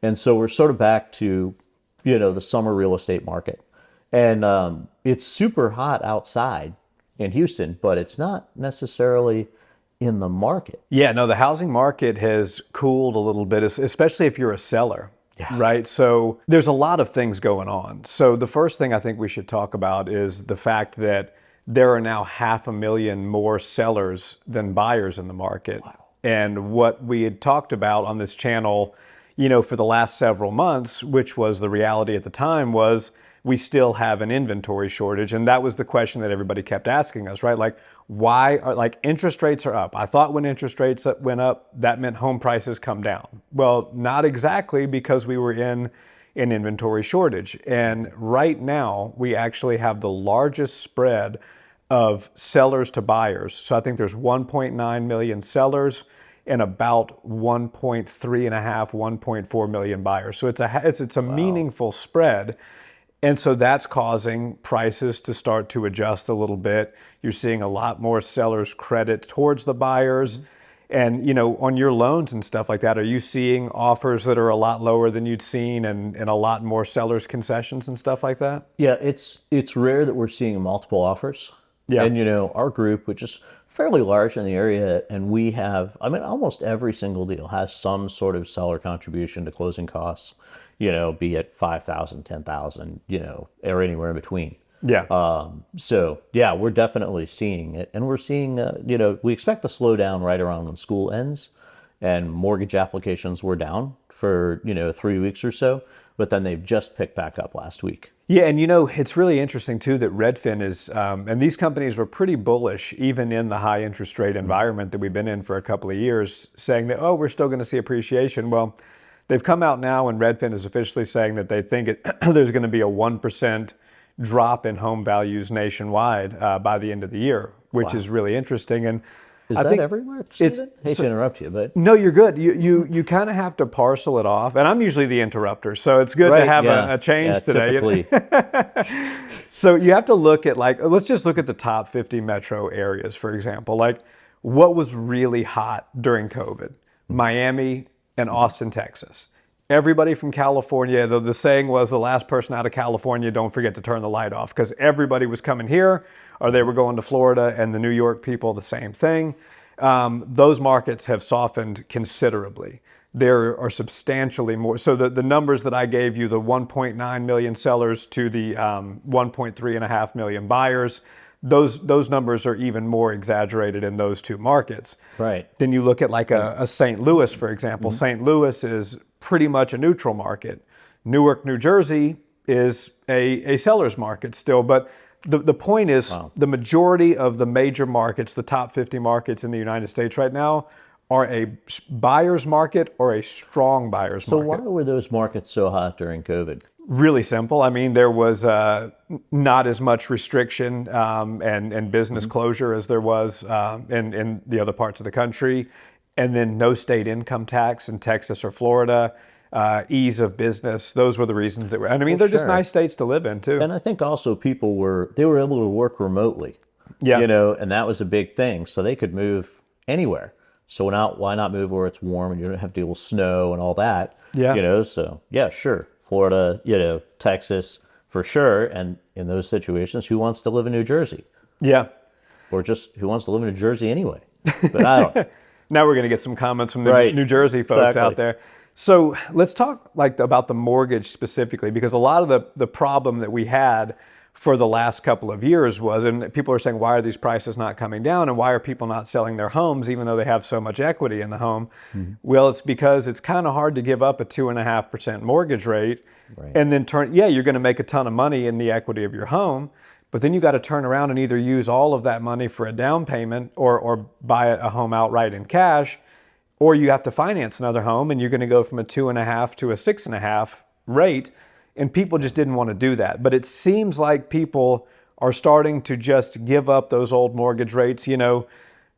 And so we're sort of back to, the summer real estate market. And it's super hot outside in Houston, but it's not necessarily in the market. Yeah, no, the housing market has cooled a little bit, especially if you're a seller, Yeah. right? So there's a lot of things going on. So the first thing I think we should talk about is the fact that there are now 500,000 more sellers than buyers in the market. Wow. And what we had talked about on this channel, for the last several months, which was the reality at the time, was we still have an inventory shortage. And that was the question that everybody kept asking us, right? Like, why are, like, interest rates are up? I thought when interest rates went up, that meant home prices come down. Well, not exactly, because we were in an inventory shortage. And right now, we actually have the largest spread of sellers to buyers. So I think there's 1.9 million sellers and about 1.3 and a half, 1.4 million buyers. So it's a Wow. meaningful spread. And so that's causing prices to start to adjust a little bit. You're seeing a lot more sellers credit towards the buyers. And, on your loans and stuff like that, are you seeing offers that are a lot lower than you'd seen, and a lot more sellers concessions and stuff like that? Yeah, it's rare that we're seeing multiple offers. Yeah. And our group, which is fairly large in the area, and we have, I mean, almost every single deal has some sort of seller contribution to closing costs, be it 5,000, 10,000, or anywhere in between. Yeah. So yeah, we're definitely seeing it, and we're seeing, we expect to slow down right around when school ends, and mortgage applications were down for 3 weeks or so, but then they've just picked back up last week. Yeah, and it's really interesting too that Redfin is, and these companies were pretty bullish even in the high interest rate environment that we've been in for a couple of years, saying that, oh, we're still going to see appreciation. Well, they've come out now, and Redfin is officially saying that they think there's going to be a 1% drop in home values nationwide by the end of the year, which Wow. is really interesting. And Is I that think everywhere, it's Stephen? Hate to interrupt you, but no, you're good. You kind of have to parcel it off, and I'm usually the interrupter, so it's good to right, have yeah, a yeah, change today. typically, So you have to look at, like, let's just look at the top 50 metro areas, for example. Like, what was really hot during COVID? Miami and Austin, Texas. Everybody from California, the saying was the last person out of California, don't forget to turn the light off, because everybody was coming here or they were going to Florida, and the New York people, the same thing. Those markets have softened considerably. There are substantially more. So the numbers that I gave you, the 1.9 million sellers to the 1.3 million buyers, those numbers are even more exaggerated in those two markets. right. Then you look at like a St. Louis, for example. St. Louis is pretty much a neutral market. Newark, New Jersey is a seller's market still. But the point is, Wow. the majority of the major markets, the top 50 markets in the United States right now, are a buyer's market or a strong buyer's So why market. were those markets so hot during COVID? Really simple. I mean, there was not as much restriction and business closure as there was in the other parts of the country. And then no state income tax in Texas or Florida, ease of business. Those were the reasons that were. And I mean, Well, they're just sure. nice states to live in too. And I think also they were able to work remotely, Yeah. and that was a big thing. So they could move anywhere. So why not move where it's warm and you don't have to deal with snow and all that, Yeah. So yeah, sure. Florida, Texas for sure. And in those situations, who wants to live in New Jersey? Yeah. Or just who wants to live in New Jersey anyway? But I don't. Now we're going to get some comments from the Right. New Jersey folks Exactly. out there. So let's talk like about the mortgage specifically, because a lot of the problem that we had for the last couple of years was, and people are saying, why are these prices not coming down, and why are people not selling their homes even though they have so much equity in the home? Well, it's because it's kind of hard to give up a 2.5% mortgage rate Right. and then you're going to make a ton of money in the equity of your home, but then you got to turn around and either use all of that money for a down payment or buy a home outright in cash, or you have to finance another home, and you're going to go from a 2.5 to a 6.5 rate. And people just didn't want to do that. But it seems like people are starting to just give up those old mortgage rates.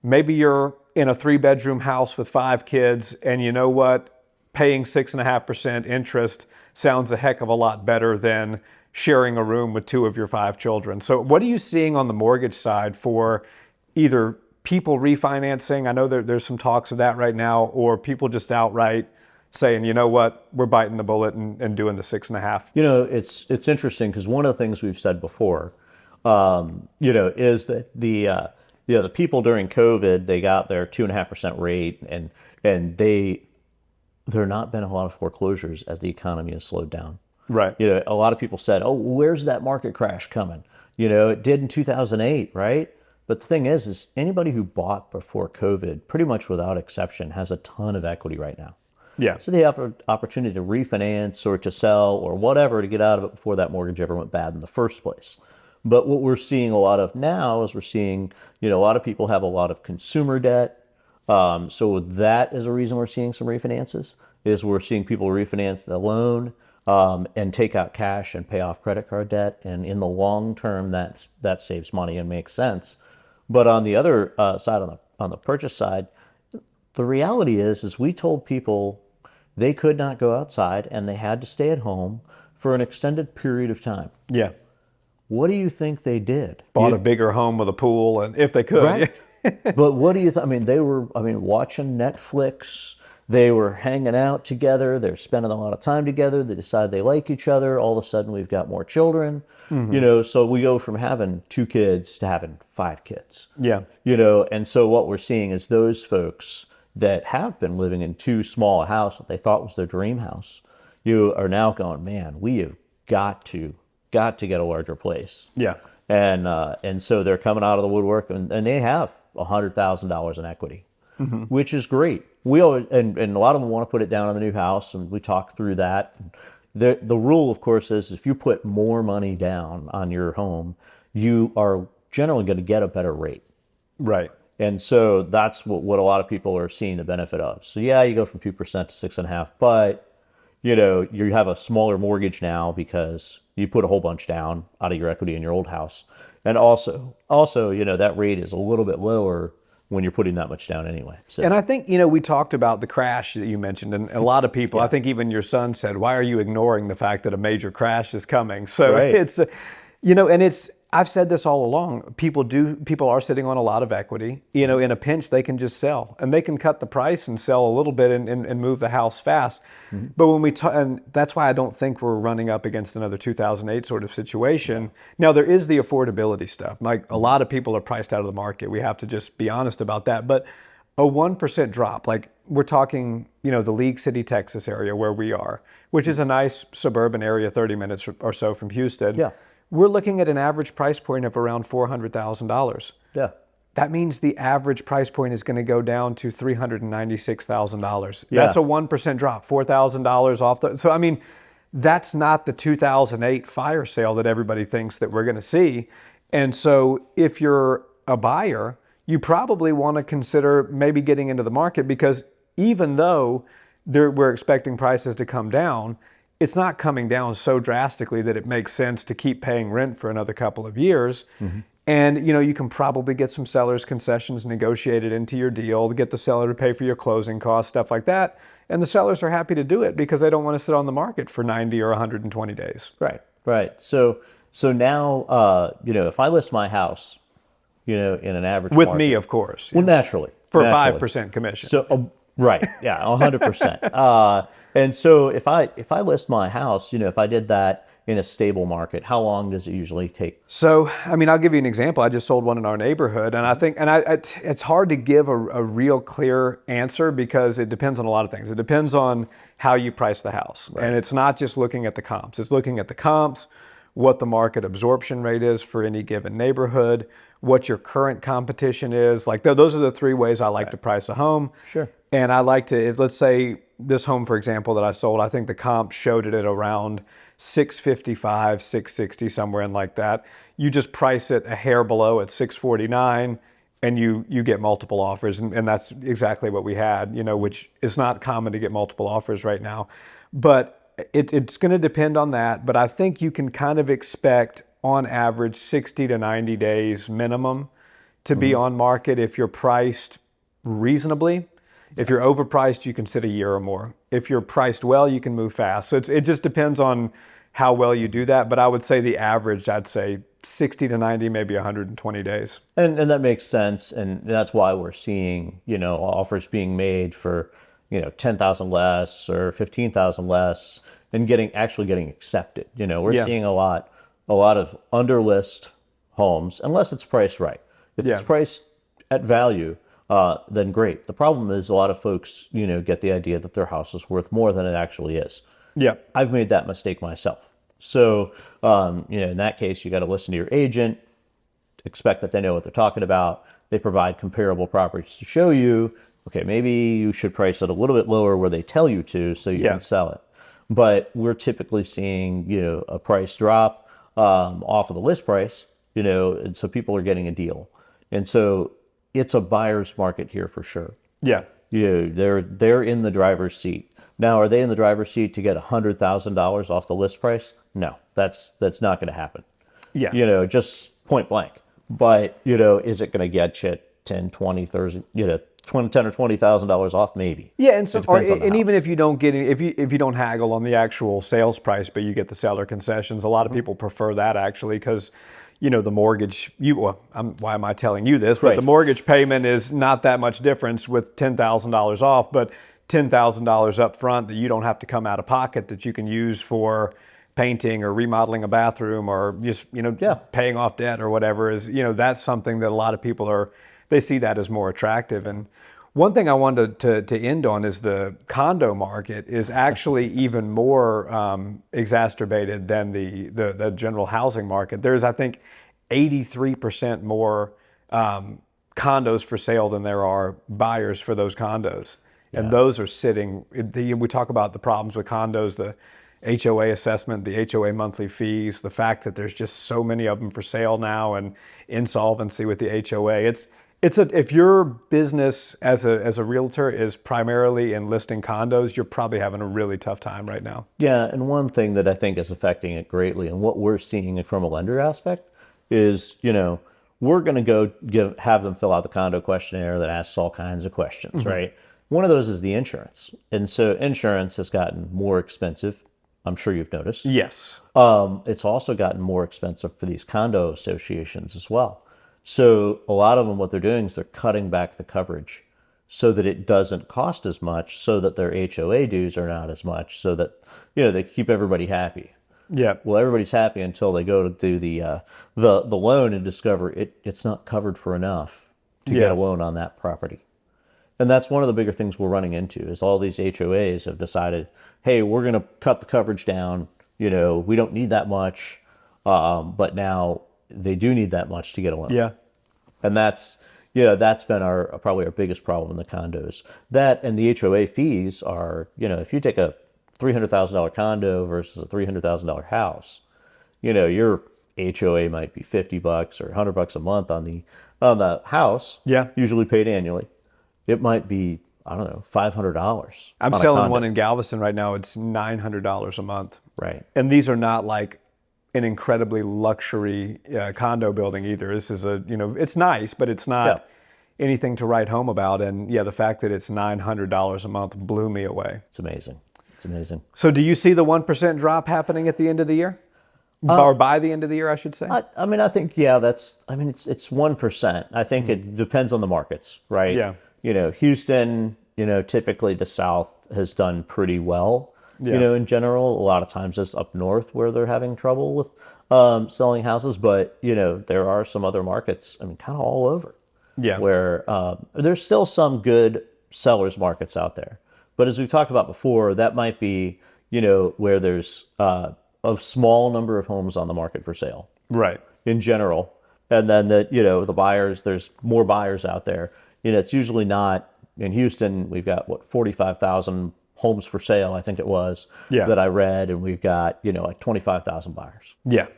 Maybe you're in a 3-bedroom house with 5 kids, and you know what? Paying 6.5% interest sounds a heck of a lot better than sharing a room with 2 of your 5 children. So what are you seeing on the mortgage side for either people refinancing? I know there's some talks of that right now, or people just outright, saying, you know what, we're biting the bullet and doing the 6.5. It's interesting because one of the things we've said before, is that the people during COVID, they got their 2.5% rate, and there not been a lot of foreclosures as the economy has slowed down. Right. A lot of people said, "Oh, where's that market crash coming?" It did in 2008, right? But the thing is anybody who bought before COVID, pretty much without exception, has a ton of equity right now. Yeah. So they have an opportunity to refinance or to sell or whatever to get out of it before that mortgage ever went bad in the first place. But what we're seeing a lot of now is we're seeing, a lot of people have a lot of consumer debt. So that is a reason we're seeing some refinances, is we're seeing people refinance the loan and take out cash and pay off credit card debt. And in the long term, that saves money and makes sense. But on the other side, on the purchase side, the reality is we told people they could not go outside and they had to stay at home for an extended period of time. Yeah. What do you think they did? Bought a bigger home with a pool, and if they could. Right. But what do you think? I mean, they were, watching Netflix. They were hanging out together. They're spending a lot of time together. They decide they like each other. All of a sudden, we've got more children. So we go from having 2 kids to having 5 kids. Yeah. And so what we're seeing is those folks that have been living in too small a house that they thought was their dream house, you are now going, man, we have got to get a larger place. Yeah. And so they're coming out of the woodwork, and they have $100,000 in equity, which is great. We always, and a lot of them want to put it down on the new house, and we talk through that. The rule, of course, is if you put more money down on your home, you are generally going to get a better rate. Right. And so that's what a lot of people are seeing the benefit of. So yeah, you go from 2% to 6.5%, but you have a smaller mortgage now because you put a whole bunch down out of your equity in your old house. And also, that rate is a little bit lower when you're putting that much down anyway. So. And I think, we talked about the crash that you mentioned, and a lot of people, I think even your son said, why are you ignoring the fact that a major crash is coming? So Right. it's, and I've said this all along. People are sitting on a lot of equity. In a pinch, they can just sell, and they can cut the price and sell a little bit and move the house fast. But when and that's why I don't think we're running up against another 2008 sort of situation. Now, there is the affordability stuff. Like, a lot of people are priced out of the market. We have to just be honest about that. But a 1% drop, like we're talking, the League City, Texas area where we are, which is a nice suburban area, 30 minutes or so from Houston. Yeah. We're looking at an average price point of around $400,000. Yeah. That means the average price point is going to go down to $396,000. Yeah. That's a 1% drop, $4,000 off so that's not the 2008 fire sale that everybody thinks that we're going to see. And so if you're a buyer, you probably want to consider maybe getting into the market, because even though we're expecting prices to come down, it's not coming down so drastically that it makes sense to keep paying rent for another couple of years. And, you can probably get some seller's concessions negotiated into your deal to get the seller to pay for your closing costs, stuff like that. And the sellers are happy to do it because they don't want to sit on the market for 90 or 120 days. Right. So now, if I list my house, in an average With market, me, of course. well, naturally. For naturally. 5% commission. So, right. Yeah, 100%. And so if I list my house, if I did that in a stable market, how long does it usually take? So, I'll give you an example. I just sold one in our neighborhood, and I think, it's hard to give a real clear answer because it depends on a lot of things. It depends on how you price the house. Right. And it's not just looking at the comps. It's looking at the comps, what the market absorption rate is for any given neighborhood, what your current competition is. Like, those are the 3 ways I like to price a home. Sure. And I like to, let's say this home, for example, that I sold, I think the comp showed it at around 655, 660, somewhere in like that. You just price it a hair below at 649, and you get multiple offers. And that's exactly what we had, which is not common to get multiple offers right now. But it's going to depend on that. But I think you can kind of expect, on average, 60 to 90 days minimum to be on market if you're priced reasonably. If you're overpriced, you can sit a year or more. If you're priced well, you can move fast. So it just depends on how well you do that. But I would say the average, I'd say 60 to 90, maybe 120 days. And that makes sense. And that's why we're seeing, offers being made for, 10,000 less or 15,000 less and actually getting accepted. We're Yeah. seeing a lot of under list homes, unless it's priced right. If Yeah. it's priced at value, then great. The problem is a lot of folks, get the idea that their house is worth more than it actually is. Yeah. I've made that mistake myself. So, in that case, you got to listen to your agent, expect that they know what they're talking about. They provide comparable properties to show you, okay, maybe you should price it a little bit lower where they tell you to so you Yeah. can sell it. But we're typically seeing, a price drop off of the list price, and so people are getting a deal. And so it's a buyer's market here for sure. Yeah. They're in the driver's seat. Now, are they in the driver's seat to get $100,000 off the list price? No, that's not going to happen. Yeah. Just point blank. But, is it going to get you 10, 20, 30, 10 or $20,000 off? Maybe. Yeah, and so, It depends on the and even house. if you don't get any, if you don't haggle on the actual sales price, but you get the seller concessions, a lot of people prefer that actually because, the mortgage. Why am I telling you this? But Right. the mortgage payment is not that much difference with $10,000 off, but $10,000 up front that you don't have to come out of pocket that you can use for painting or remodeling a bathroom or just Yeah. paying off debt or whatever is that's something that a lot of people they see that as more attractive. And one thing I wanted to end on is the condo market is actually even more exacerbated than the general housing market. There's, I think, 83% more condos for sale than there are buyers for those condos. And those are sitting, we talk about the problems with condos, the HOA assessment, the HOA monthly fees, the fact that there's just so many of them for sale now and insolvency with the HOA. If your business as a realtor is primarily in listing condos, you're probably having a really tough time right now. Yeah, and one thing that I think is affecting it greatly, and what we're seeing from a lender aspect, is we're going to have them fill out the condo questionnaire that asks all kinds of questions, right? One of those is the insurance, and so insurance has gotten more expensive. I'm sure you've noticed. Yes. It's also gotten more expensive for these condo associations as well. So a lot of them, what they're doing is they're cutting back the coverage so that it doesn't cost as much, so that their HOA dues are not as much, so that they keep everybody happy. Yeah. Well, everybody's happy until they go to do the loan and discover it's not covered for enough to get a loan on that property. And that's one of the bigger things we're running into is all these HOAs have decided, hey, we're going to cut the coverage down. We don't need that much, but now they do need that much to get a loan. Yeah. And that's been probably our biggest problem in the condos. That and the HOA fees are, if you take a $300,000 condo versus a $300,000 house, your HOA might be $50 or $100 a month on the house. Yeah. Usually paid annually. It might be, I don't know, $500. I'm on a selling condo. one in Galveston right now. It's $900 a month. Right. And these are not like an incredibly luxury condo building either. This is it's nice, but it's not anything to write home about. And the fact that it's $900 a month blew me away. It's amazing. It's amazing. So do you see the 1% drop happening at the end of the year? Or by the end of the year, I should say? I think, it's 1%. I think it depends on the markets, right? Yeah. Houston, typically the South has done pretty well, Yeah. in general. A lot of times it's up north where they're having trouble with selling houses. But, there are some other markets, kind of all over. Yeah. Where there's still some good sellers markets out there. But as we've talked about before, that might be, where there's a small number of homes on the market for sale. Right. In general. And then the buyers, there's more buyers out there. It's usually not in Houston. We've got 45,000 homes for sale, I think it was, that I read, and we've got, like 25,000 buyers. Yeah.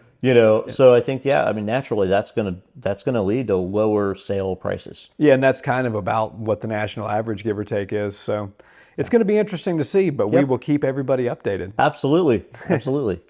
So I think, naturally that's gonna lead to lower sale prices. Yeah, and that's kind of about what the national average, give or take, is. So it's going to be interesting to see, but we will keep everybody updated. Absolutely. Absolutely.